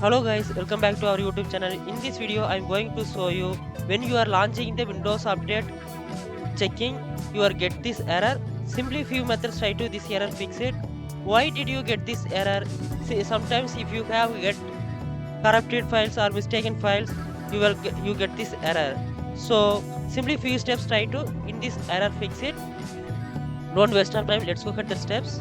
Hello guys, welcome back to our YouTube channel. In this video, I am going to show you when you are launching the Windows update checking, you are get this error. Simply few methods try to this error fix it. Why did you get this error? See, sometimes if you have get corrupted files or mistaken files, you get this error. So simply few steps try to in this error fix it. Don't waste our time. Let's look at the steps.